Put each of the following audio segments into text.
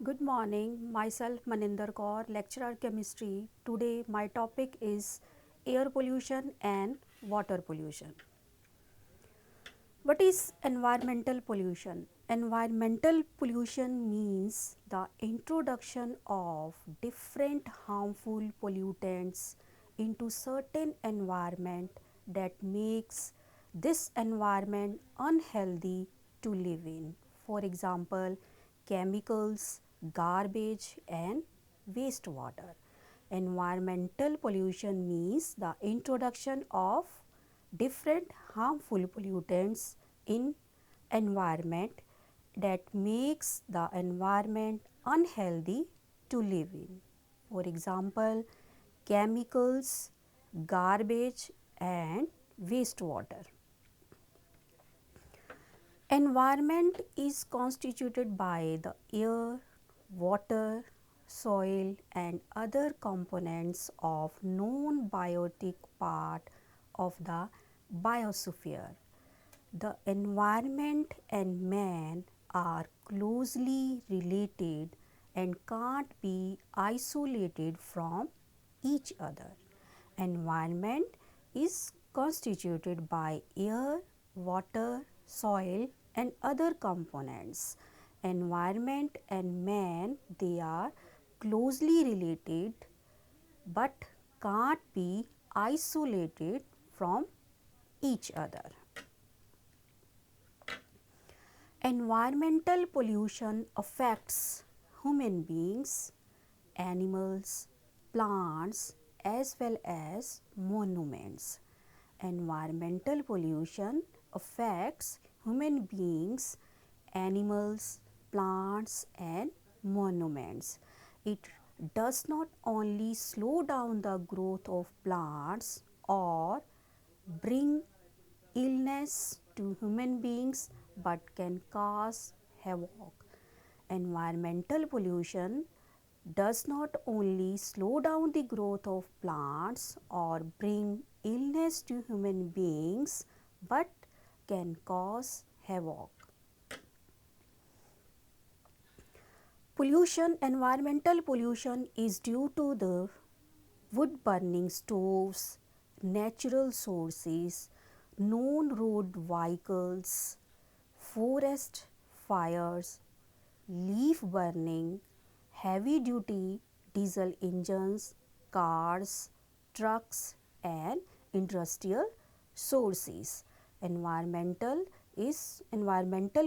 Good morning, myself Maninder Kaur, lecturer chemistry. Today my topic is air pollution and water pollution. What is environmental pollution? Environmental pollution means the introduction of different harmful pollutants into certain environment that makes this environment unhealthy to live in. For example, chemicals, garbage and wastewater. Environmental pollution means the introduction of different harmful pollutants in environment that makes the environment unhealthy to live in. For example, chemicals, garbage and wastewater. Environment is constituted by the air, water, soil and other components of non-biotic part of the biosphere. The environment and man are closely related and can't be isolated from each other. Environment is constituted by air, water, soil and other components. Environment and man, they are closely related but can't be isolated from each other. Environmental pollution affects human beings, animals, plants as well as monuments. Environmental pollution affects human beings, animals, plants and monuments. It does not only slow down the growth of plants or bring illness to human beings but can cause havoc. Environmental pollution does not only slow down the growth of plants or bring illness to human beings but can cause havoc. Pollution, environmental pollution is due to the wood burning stoves, natural sources, known road vehicles, forest fires, leaf burning, heavy duty diesel engines, cars, trucks and industrial sources. Environmental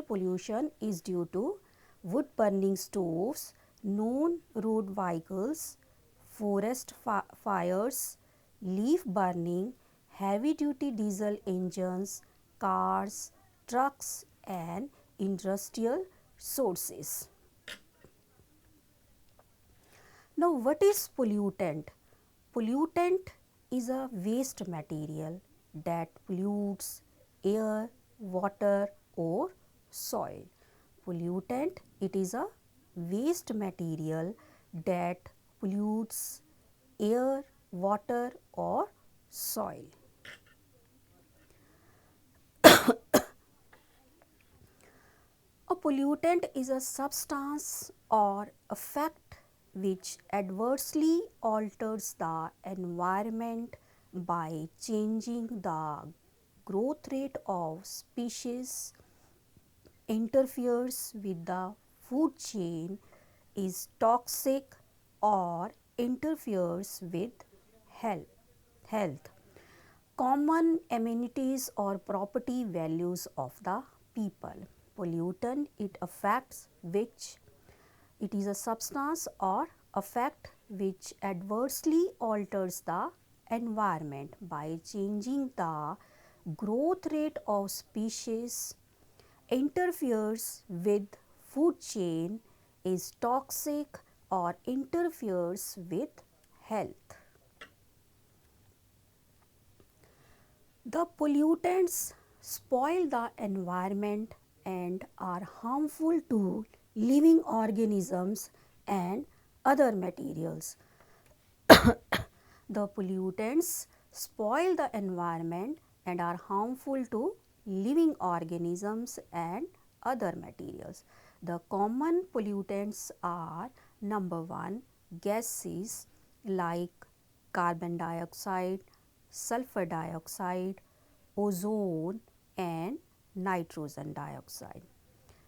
pollution is due to wood burning stoves, known road vehicles, forest fires, leaf burning, heavy duty diesel engines, cars, trucks and industrial sources. Now, what is pollutant? Pollutant is a waste material that pollutes air, water or soil. Pollutant, it is a waste material that pollutes air, water or soil. A pollutant is a substance or effect which adversely alters the environment by changing the growth rate of species, interferes with the food chain, is toxic or interferes with health, common amenities or property values of the people. Pollutant, it affects which it is a substance or effect which adversely alters the environment by changing the growth rate of species, interferes with food chain, is toxic or interferes with health. The pollutants spoil the environment and are harmful to living organisms and other materials. The pollutants spoil the environment and are harmful to living organisms and other materials. The common pollutants are number 1 gases like carbon dioxide, sulfur dioxide, ozone and nitrogen dioxide.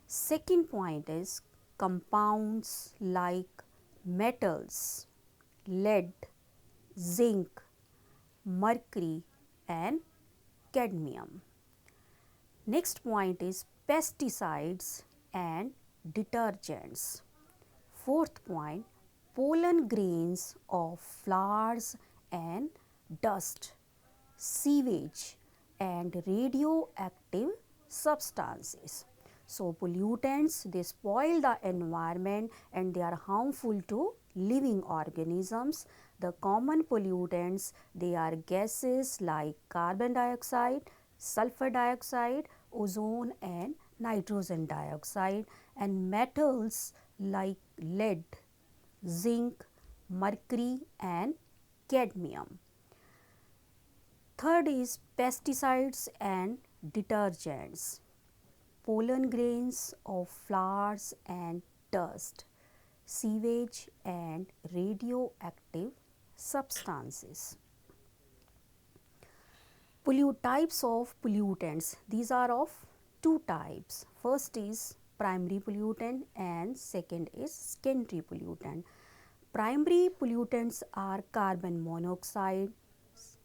Second point is compounds like metals, lead, zinc, mercury and cadmium. Next point is pesticides and detergents. Fourth point, pollen grains of flowers and dust, sewage and radioactive substances. So pollutants, they spoil the environment and they are harmful to living organisms. The common pollutants, they are gases like carbon dioxide, sulfur dioxide, ozone and nitrogen dioxide, and metals like lead, zinc, mercury and cadmium. Third is pesticides and detergents, pollen grains of flowers and dust, sewage and radioactive substances. Types of pollutants, these are of two types. First is primary pollutant and second is secondary pollutant. Primary pollutants are carbon monoxide,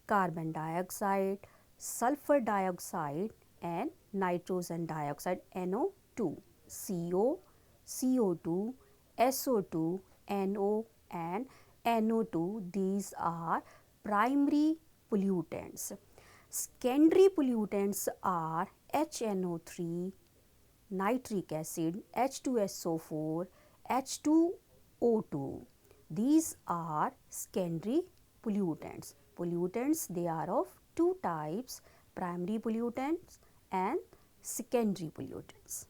carbon dioxide, sulfur dioxide and nitrogen dioxide NO2, CO, CO2, SO2, NO and NO2. These are primary pollutants. Secondary pollutants are HNO3, nitric acid, H2SO4, H2O2. These are secondary pollutants. Pollutants, they are of two types, primary pollutants and secondary pollutants.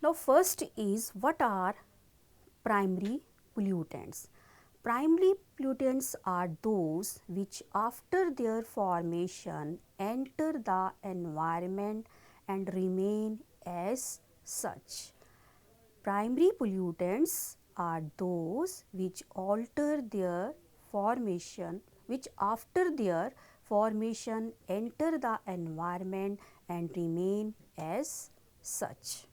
Now first is, what are primary pollutants? Primary pollutants are those which after their formation enter the environment and remain as such. Primary pollutants are those which alter their formation, which after their formation enter the environment and remain as such.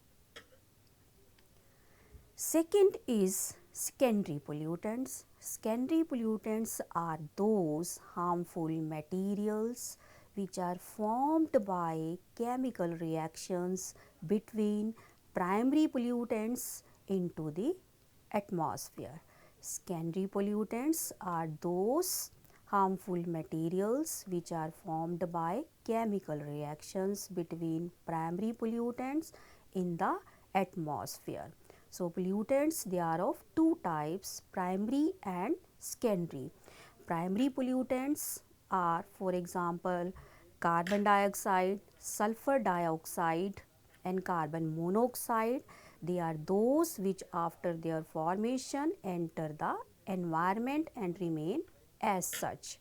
Second is secondary pollutants. Secondary pollutants are those harmful materials which are formed by chemical reactions between primary pollutants into the atmosphere. Secondary pollutants are those harmful materials which are formed by chemical reactions between primary pollutants in the atmosphere. So pollutants, they are of two types, primary and secondary. Primary pollutants are, for example, carbon dioxide, sulfur dioxide and carbon monoxide. They are those which after their formation enter the environment and remain as such.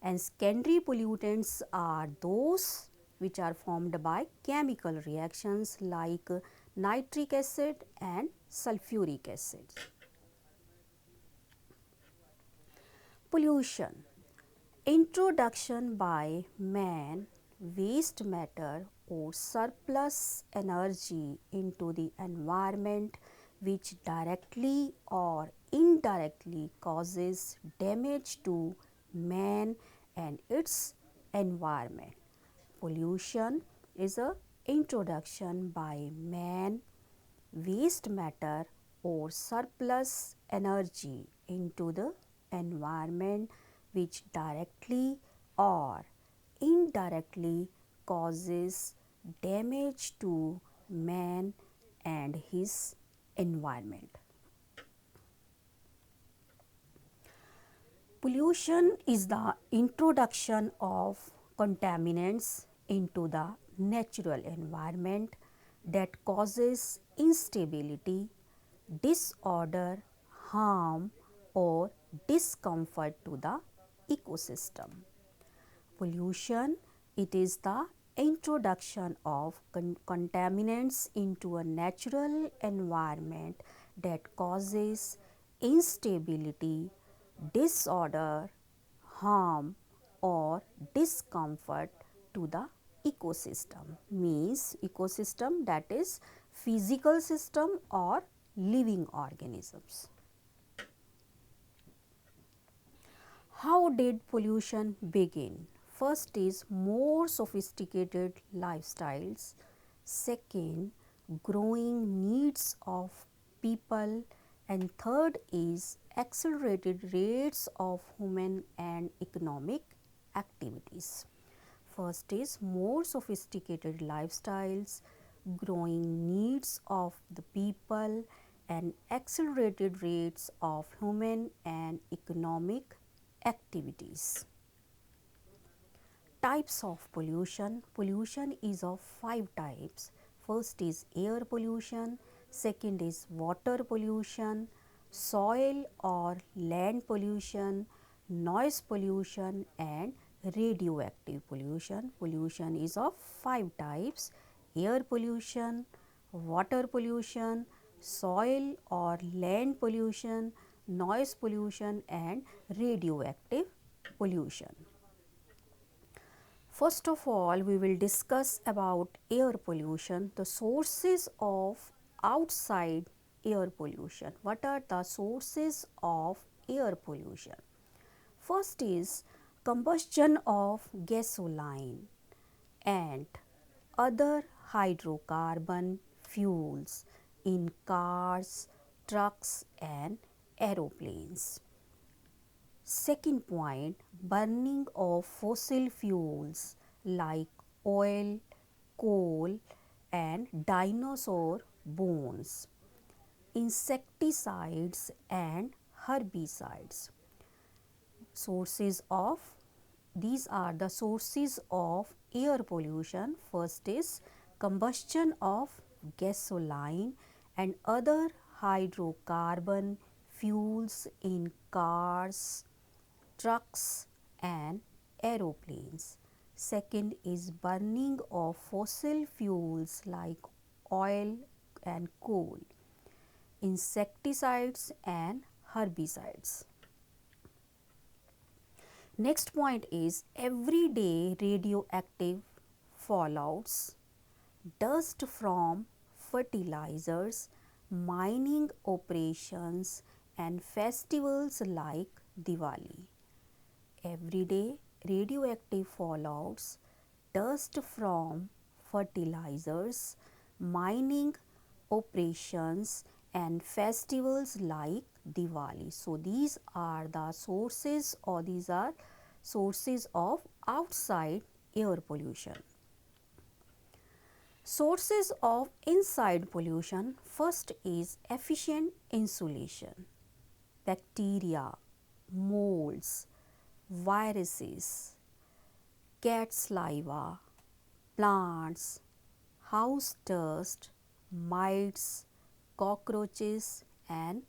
And secondary pollutants are those which are formed by chemical reactions like nitric acid and sulfuric acid. Pollution. Introduction by man waste matter or surplus energy into the environment which directly or indirectly causes damage to man and its environment. Pollution is a introduction by man waste matter or surplus energy into the environment which directly or indirectly causes damage to man and his environment. Pollution is the introduction of contaminants into the natural environment that causes instability, disorder, harm or discomfort to the ecosystem. Pollution It is the introduction of contaminants into a natural environment that causes instability, disorder, harm, or discomfort to the ecosystem. Means ecosystem, that is physical system or living organisms. How did pollution begin? First is more sophisticated lifestyles. Second, growing needs of people. And third is accelerated rates of human and economic activities. First is more sophisticated lifestyles, growing needs of the people, and accelerated rates of human and economic activities. Types of pollution. Pollution is of 5 types. First is air pollution, second is water pollution, soil or land pollution, noise pollution, and radioactive pollution. Pollution is of 5 types: air pollution, water pollution, soil or land pollution, noise pollution, and radioactive pollution. First of all, we will discuss about air pollution, the sources of outside air pollution. What are the sources of air pollution? First is combustion of gasoline and other hydrocarbon fuels in cars, trucks, and aeroplanes. Second point, burning of fossil fuels like oil, coal, and dinosaur bones. Insecticides and herbicides. Sources of These are the sources of air pollution. First is combustion of gasoline and other hydrocarbon fuels in cars, trucks, and aeroplanes. Second is burning of fossil fuels like oil and coal, insecticides and herbicides. Next point is everyday radioactive fallouts, dust from fertilizers, mining operations, and festivals like Diwali. Everyday radioactive fallouts, dust from fertilizers, mining operations, and festivals like Diwali. So, these are the sources, or these are sources of outside air pollution. Sources of inside pollution. First is efficient insulation, bacteria, molds, viruses, cat saliva, plants, house dust, mites, cockroaches, and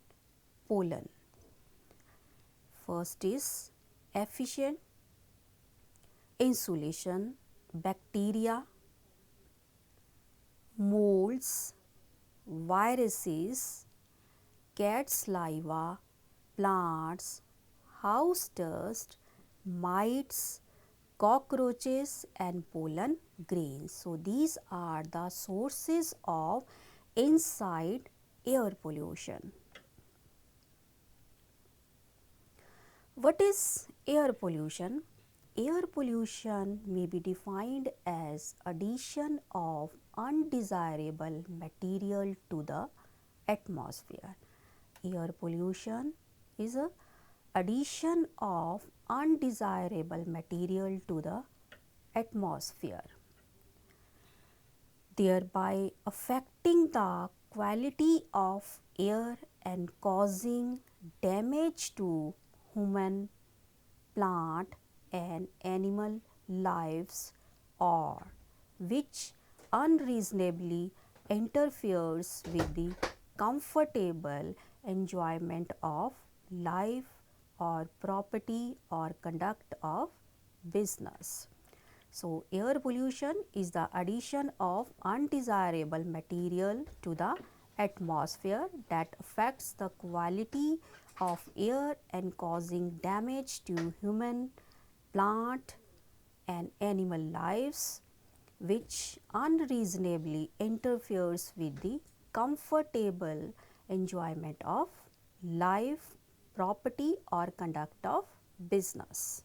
pollen. First is efficient insulation, bacteria, molds, viruses, cat saliva, plants, house dust, mites, cockroaches, and pollen grains. So, these are the sources of inside air pollution. What is air pollution? Air pollution may be defined as addition of undesirable material to the atmosphere. Air pollution is a addition of undesirable material to the atmosphere, thereby affecting the quality of air and causing damage to human, plant, and animal lives, or which unreasonably interferes with the comfortable enjoyment of life or property or conduct of business. So, air pollution is the addition of undesirable material to the atmosphere that affects the quality of air and causing damage to human, plant and animal lives, which unreasonably interferes with the comfortable enjoyment of life, property or conduct of business.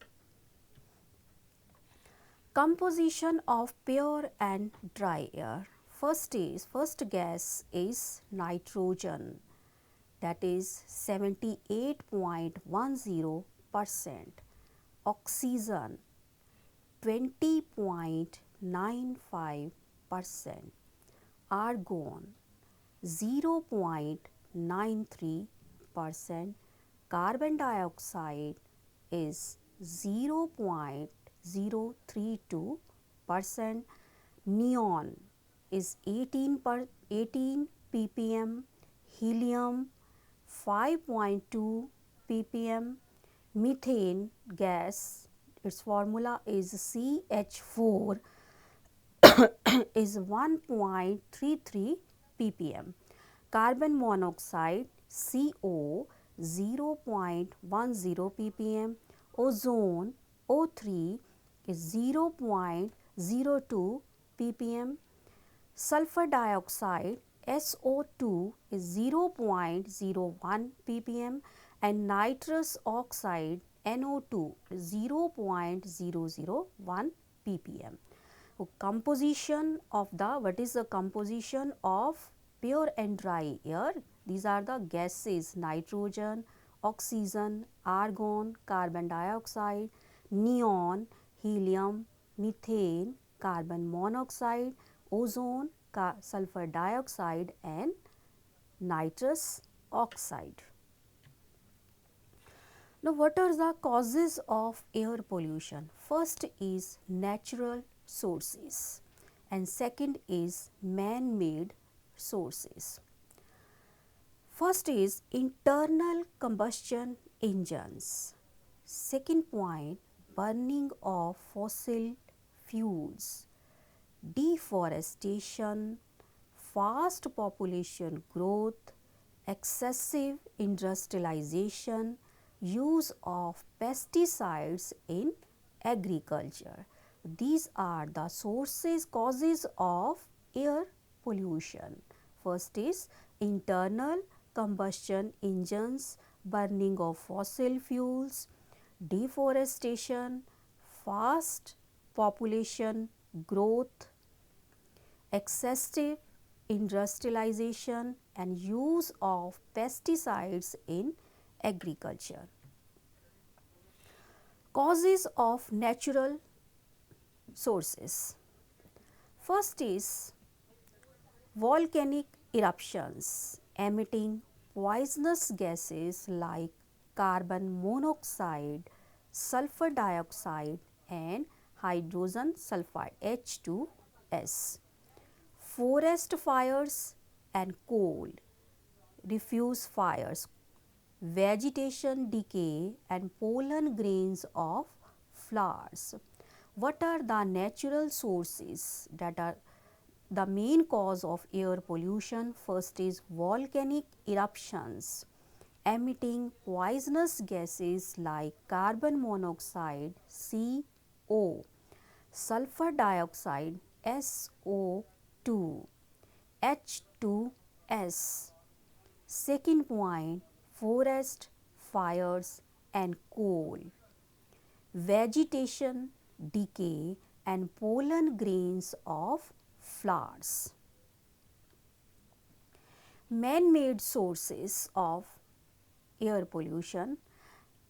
Composition of pure and dry air. First gas is nitrogen, that is 78.10%, oxygen 20.95%, argon 0.93%, carbon dioxide is 0.032%, neon is 18 ppm, helium 5.2 ppm, methane gas, its formula is CH4 is 1.33 ppm, carbon monoxide CO 0.10 ppm, ozone O3 is 0.02 ppm, sulfur dioxide SO2 is 0.01 ppm and nitrous oxide NO2 is 0.001 ppm. So, composition of the, what is the composition of pure and dry air? These are the gases: nitrogen, oxygen, argon, carbon dioxide, neon, helium, methane, carbon monoxide, ozone, sulfur dioxide and nitrous oxide. Now, what are the causes of air pollution? First is natural sources and second is man-made sources. First is internal combustion engines. Second point, burning of fossil fuels, deforestation, fast population growth, excessive industrialization, use of pesticides in agriculture. These are the causes of air pollution. First is internal combustion engines, burning of fossil fuels, deforestation, fast population growth, excessive industrialization and use of pesticides in agriculture. Causes of natural sources. First is volcanic eruptions emitting poisonous gases like carbon monoxide, sulfur dioxide and hydrogen sulfide H2S. Forest fires and coal, refuse fires, vegetation decay and pollen grains of flowers. What are the natural sources that are the main cause of air pollution? First is volcanic eruptions emitting poisonous gases like carbon monoxide CO, sulfur dioxide SO2, H2S. Second point, forest fires and coal, vegetation decay and pollen grains of flowers. Man-made sources of air pollution.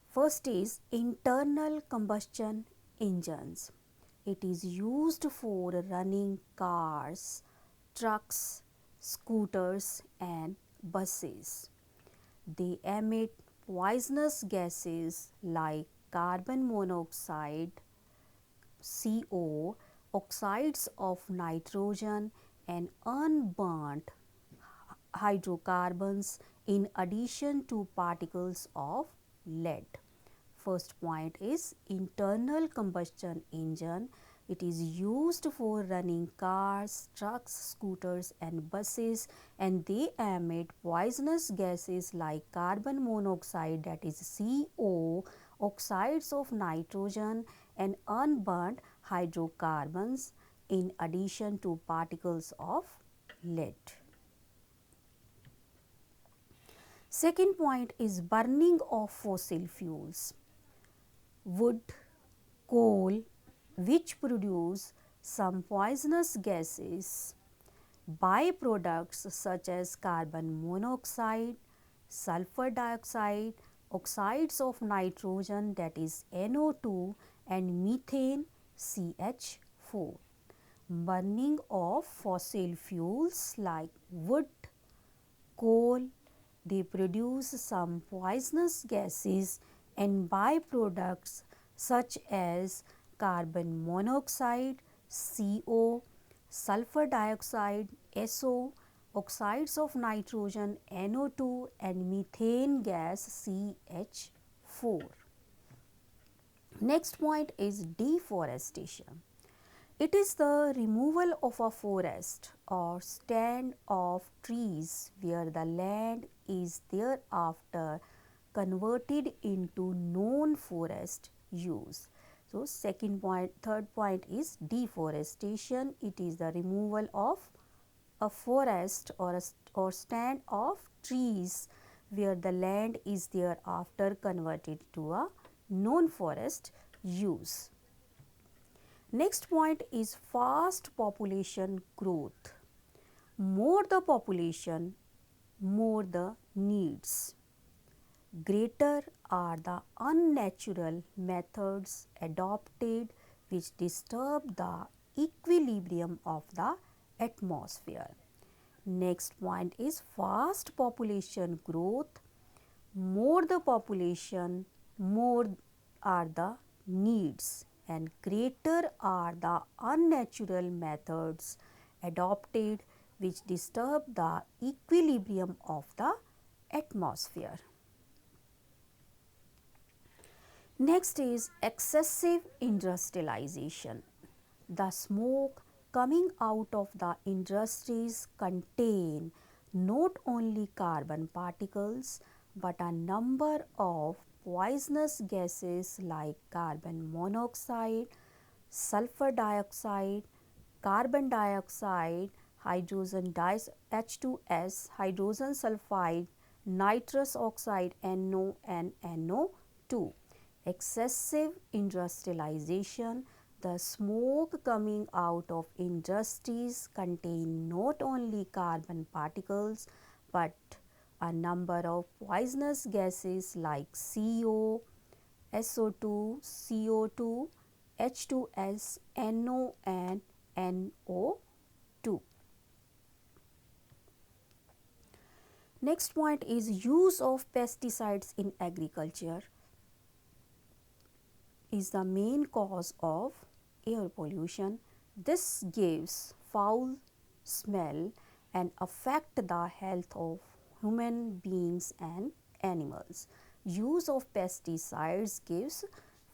First is internal combustion engines. It is used for running cars, trucks, scooters and buses. They emit poisonous gases like carbon monoxide CO, oxides of nitrogen and unburnt hydrocarbons in addition to particles of lead. First point is internal combustion engine. It is used for running cars, trucks, scooters and buses, and they emit poisonous gases like carbon monoxide, that is CO, oxides of nitrogen and unburnt hydrocarbons, in addition to particles of lead. Second point is burning of fossil fuels. Wood, coal, which produce some poisonous gases. Byproducts such as carbon monoxide, sulfur dioxide, oxides of nitrogen, that is NO2, and methane, CH4. Burning of fossil fuels like wood, coal, they produce some poisonous gases and byproducts such as carbon monoxide, CO, sulfur dioxide, SO, oxides of nitrogen, NO2, and methane gas, CH4. Next point is deforestation. It is the removal of a forest or stand of trees where the land is thereafter converted into non-forest use. So, third point is deforestation. It is the removal of a forest or stand of trees where the land is thereafter converted to a non-forest use. Next point is fast population growth. More the population, more the needs. Greater are the unnatural methods adopted which disturb the equilibrium of the atmosphere. Next point is fast population growth. More the population, more are the needs, and greater are the unnatural methods adopted which disturb the equilibrium of the atmosphere. Next is excessive industrialization. The smoke coming out of the industries contain not only carbon particles but a number of poisonous gases like carbon monoxide, sulfur dioxide, carbon dioxide, H2S, hydrogen sulfide, nitrous oxide, NO and NO2. Excessive industrialization. The smoke coming out of industries contain not only carbon particles but a number of poisonous gases like CO, SO2, CO2, H2S, NO and NO2. Next point is use of pesticides in agriculture is the main cause of air pollution. This gives foul smell and affect the health of human beings and animals. Use of pesticides gives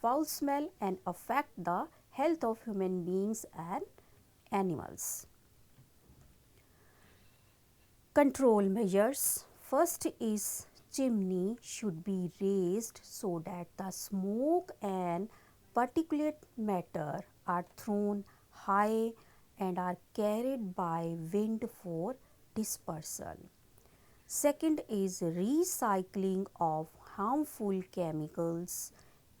foul smell and affect the health of human beings and animals. Control measures. First is chimney should be raised so that the smoke and particulate matter are thrown high and are carried by wind for dispersal. Second is recycling of harmful chemicals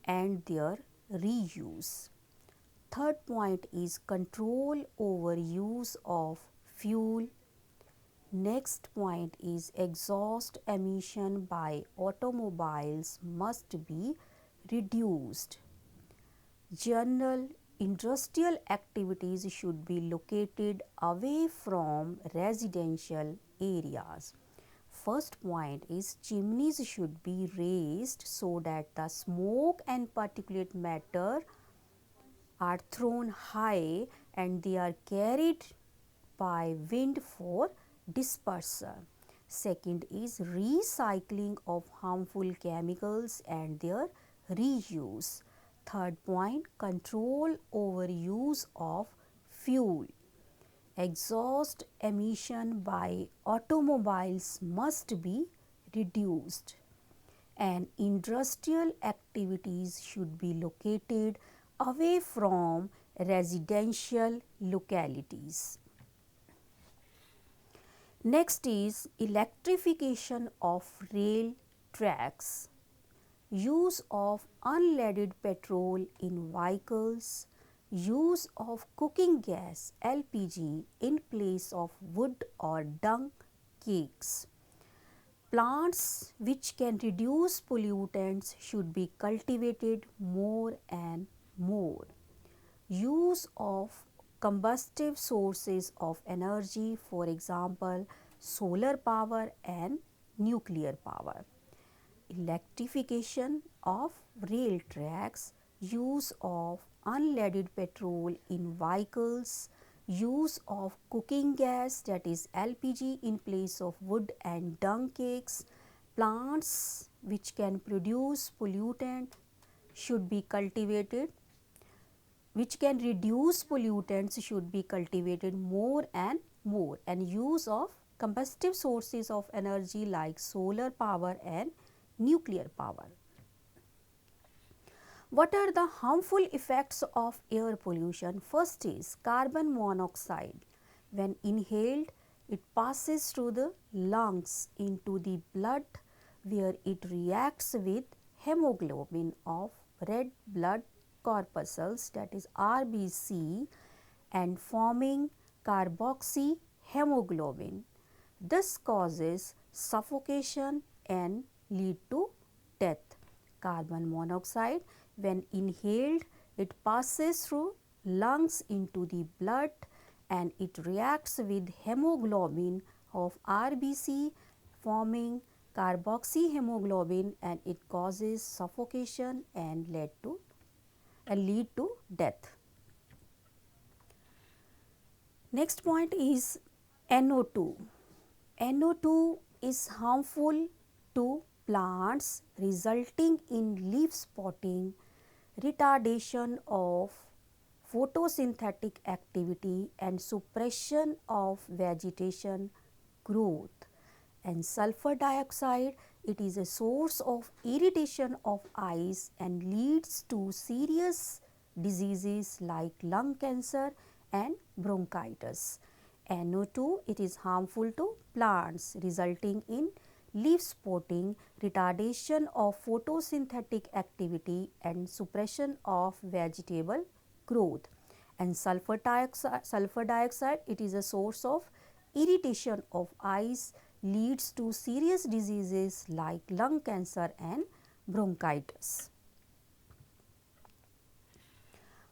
and their reuse. Third point is control over use of fuel. Next point is exhaust emission by automobiles must be reduced. General industrial activities should be located away from residential areas. First point is chimneys should be raised so that the smoke and particulate matter are thrown high and they are carried by wind for dispersal. Second is recycling of harmful chemicals and their reuse. third point, control over use of fuel. Exhaust emission by automobiles must be reduced, and industrial activities should be located away from residential localities. Next is electrification of rail tracks. Use of unleaded petrol in vehicles, use of cooking gas LPG in place of wood or dung cakes. Plants which can reduce pollutants should be cultivated more and more. Use of combustive sources of energy, for example, solar power and nuclear power. Electrification of rail tracks, use of unleaded petrol in vehicles, use of cooking gas, that is LPG, in place of wood and dung cakes. Plants which can produce pollutant should be cultivated, which can reduce pollutants should be cultivated more and more, and use of combustive sources of energy like solar power and nuclear power. What are the harmful effects of air pollution? First is carbon monoxide. When inhaled, it passes through the lungs into the blood, where it reacts with hemoglobin of red blood corpuscles, that is RBC, and forming carboxyhemoglobin. This causes suffocation and lead to death. Carbon monoxide, when inhaled, it passes through lungs into the blood and it reacts with hemoglobin of RBC, forming carboxyhemoglobin, and it causes suffocation and lead to death. Next point is NO2. NO2 is harmful to plants, resulting in leaf spotting, retardation of photosynthetic activity, and suppression of vegetation growth. And sulfur dioxide, it is a source of irritation of eyes and leads to serious diseases like lung cancer and bronchitis. NO2, it is harmful to plants, resulting in leaf spotting, retardation of photosynthetic activity, and suppression of vegetable growth. And sulfur dioxide, it is a source of irritation of eyes, leads to serious diseases like lung cancer and bronchitis.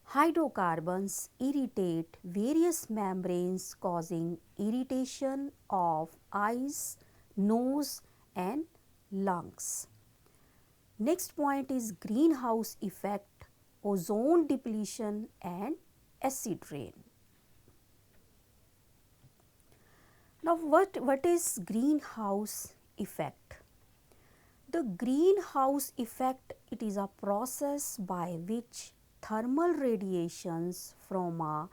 Hydrocarbons irritate various membranes, causing irritation of eyes, nose and lungs. Next point is greenhouse effect, ozone depletion and acid rain. Now what is greenhouse effect? The greenhouse effect, it is a process by which thermal radiations from a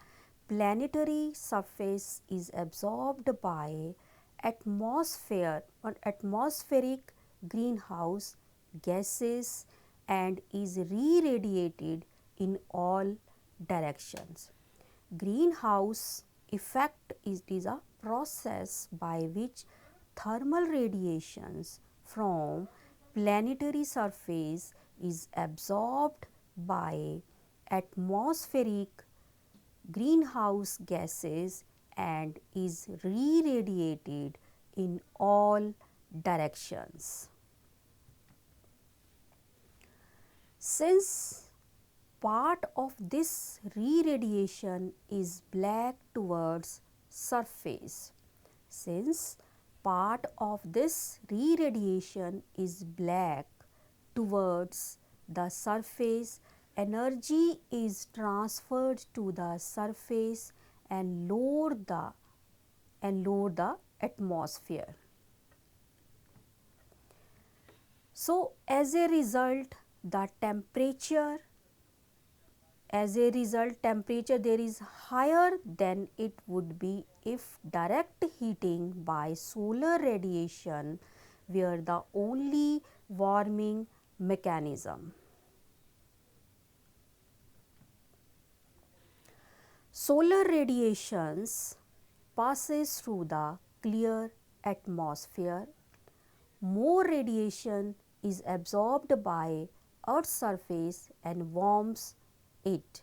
planetary surface is absorbed by atmospheric greenhouse gases and is re-radiated in all directions. Greenhouse effect is a process by which thermal radiations from planetary surface is absorbed by atmospheric greenhouse gases and is re-radiated in all directions. Since part of this re-radiation is black towards surface, since part of this re-radiation is black towards the surface, energy is transferred to the surface and lower the atmosphere. So as a result, the temperature As a result, temperature there is higher than it would be if direct heating by solar radiation were the only warming mechanism. Solar radiations passes through the clear atmosphere. More radiation is absorbed by Earth's surface and warms it.